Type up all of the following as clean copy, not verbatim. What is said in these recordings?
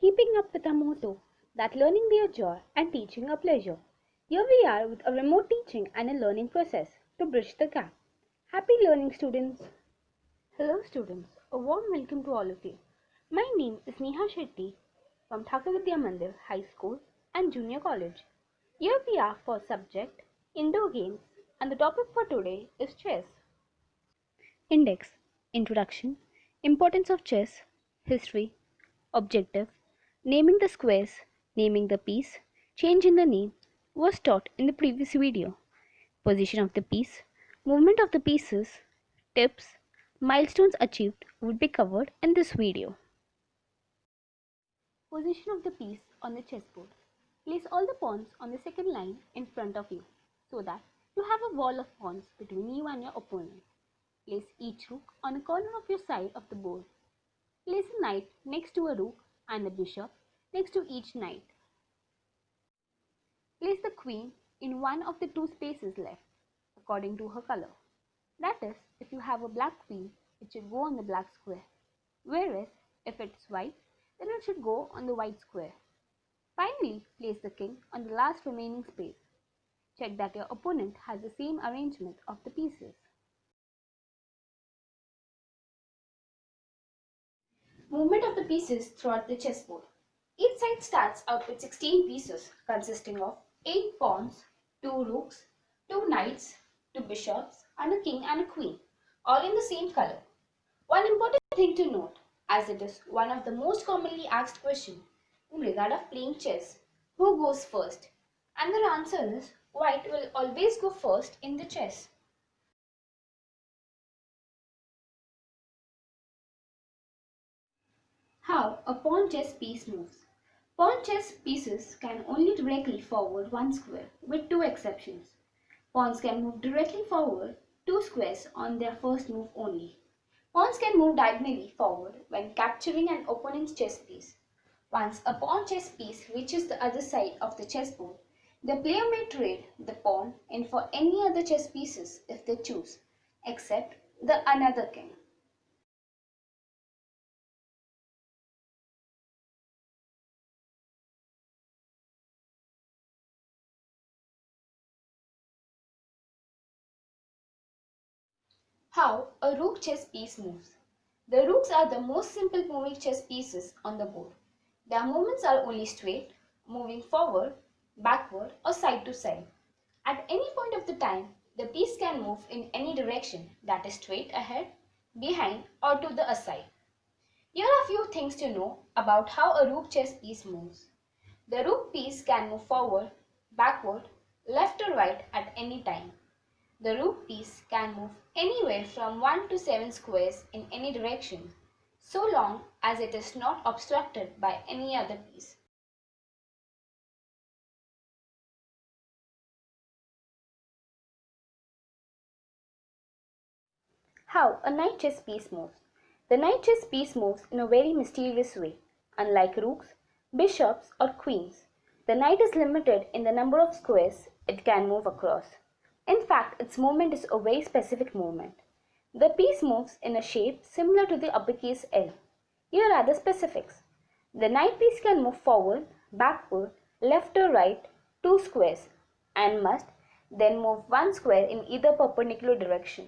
keeping up with our motto that learning be a joy and teaching a pleasure. Here we are with a remote teaching and a learning process to bridge the gap. Happy learning, students! Hello students, a warm welcome to all of you. My name is Neha Shetty from Thakur Vidya Mandir High School and Junior College. Here we are for subject Indoor Games and the topic for today is chess. Index, Introduction, Importance of Chess, History, Objective, Naming the squares, naming the piece, change in the name was taught in the previous video. Position of the piece, movement of the pieces, tips, milestones achieved would be covered in this video. Position of the piece on the chessboard. Place all the pawns on the second line in front of you so that you have a wall of pawns between you and your opponent. Place each rook on a corner of your side of the board. Place a knight next to a rook and a bishop next to each knight. Place the queen in one of the two spaces left according to her color. That is, if you have a black queen, it should go on the black square, whereas if it's white, then it should go on the white square. Finally, place the king on the last remaining space. Check that your opponent has the same arrangement of the pieces. Movement of the pieces throughout the chessboard. Each side starts out with 16 pieces consisting of 8 pawns, 2 rooks, 2 knights, 2 bishops and a king and a queen, all in the same color. One important thing to note, as it is one of the most commonly asked questions in regard of playing chess, who goes first? And the answer is white will always go first in the chess. How a pawn chess piece moves. Pawn chess pieces can only directly forward one square, with two exceptions. Pawns can move directly forward 2 squares on their first move only. Pawns can move diagonally forward when capturing an opponent's chess piece. Once a pawn chess piece reaches the other side of the chessboard, the player may trade the pawn in for any other chess pieces if they choose, except the another king. How a rook chess piece moves. The rooks are the most simple moving chess pieces on the board. Their movements are only straight, moving forward, backward or side to side. At any point of the time, the piece can move in any direction, that is straight ahead, behind or to the aside. Here are a few things to know about how a rook chess piece moves. The rook piece can move forward, backward, left or right at any time. The rook piece can move anywhere from 1 to 7 squares in any direction, so long as it is not obstructed by any other piece. How a knight chess piece moves. The knight chess piece moves in a very mysterious way. Unlike rooks, bishops or queens, the knight is limited in the number of squares it can move across. In fact, its movement is a very specific movement. The piece moves in a shape similar to the uppercase L. Here are the specifics. The knight piece can move forward, backward, left or right 2 squares and must then move 1 square in either perpendicular direction.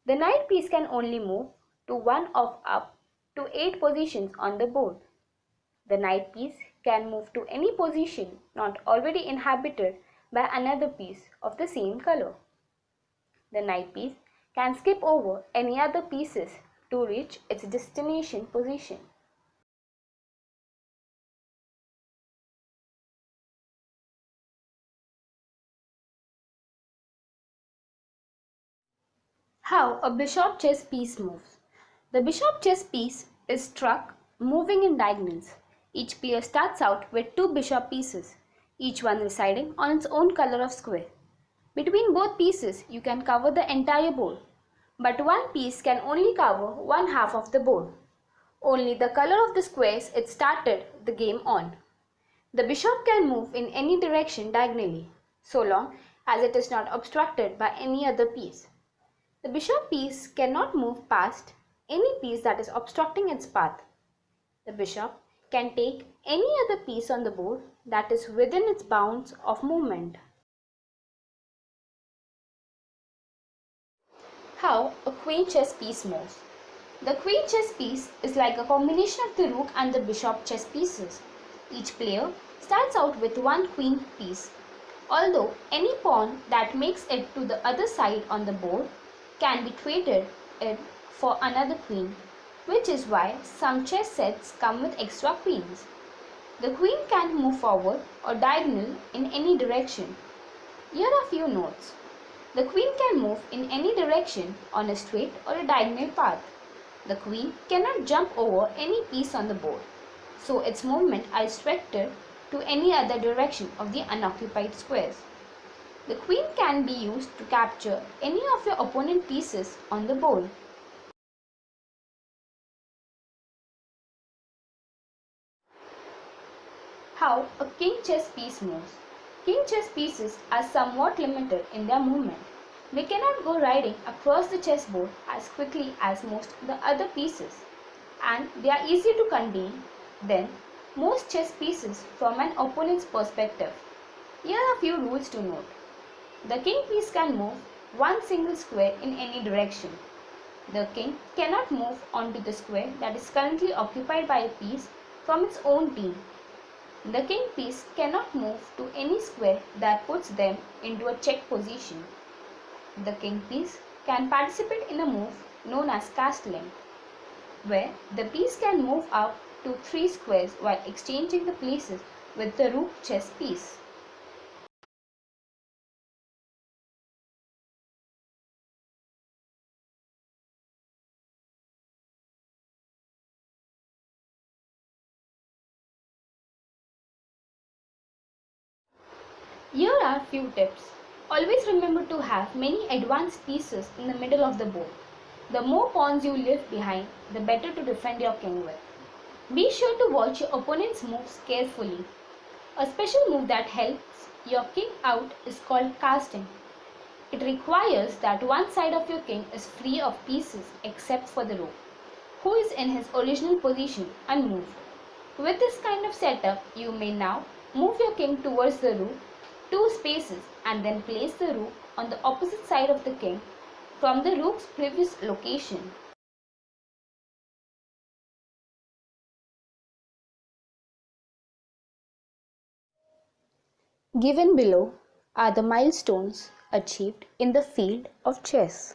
The knight piece can only move to one of up to 8 positions on the board. The knight piece can move to any position not already inhabited by another piece of the same color. The knight piece can skip over any other pieces to reach its destination position. How a bishop chess piece moves. The bishop chess piece is struck moving in diagonals. Each player starts out with 2 bishop pieces, each one residing on its own color of square. Between both pieces, you can cover the entire board, but one piece can only cover one half of the board. Only the color of the squares it started the game on. The bishop can move in any direction diagonally, so long as it is not obstructed by any other piece. The bishop piece cannot move past any piece that is obstructing its path. The bishop can take any other piece on the board that is within its bounds of movement. How a queen chess piece moves. The queen chess piece is like a combination of the rook and the bishop chess pieces. Each player starts out with one queen piece, although any pawn that makes it to the other side on the board can be traded in for another queen, which is why some chess sets come with extra queens. The queen can move forward or diagonal in any direction. Here are a few notes. The queen can move in any direction on a straight or a diagonal path. The queen cannot jump over any piece on the board, so its movement is restricted to any other direction of the unoccupied squares. The queen can be used to capture any of your opponent's pieces on the board. How a king chess piece moves. King chess pieces are somewhat limited in their movement. They cannot go riding across the chessboard as quickly as most of the other pieces, and they are easy to contain than most chess pieces from an opponent's perspective. Here are a few rules to note. The king piece can move one single square in any direction. The king cannot move onto the square that is currently occupied by a piece from its own team. The king piece cannot move to any square that puts them into a check position. The king piece can participate in a move known as castling, where the piece can move up to 3 squares while exchanging the places with the rook chess piece. Here are a few tips. Always remember to have many advanced pieces in the middle of the board. The more pawns you leave behind, the better to defend your king with. Be sure to watch your opponent's moves carefully. A special move that helps your king out is called casting. It requires that one side of your king is free of pieces except for the rook, who is in his original position unmoved. With this kind of setup, you may now move your king towards the rook 2 spaces and then place the rook on the opposite side of the king from the rook's previous location. Given below are the milestones achieved in the field of chess.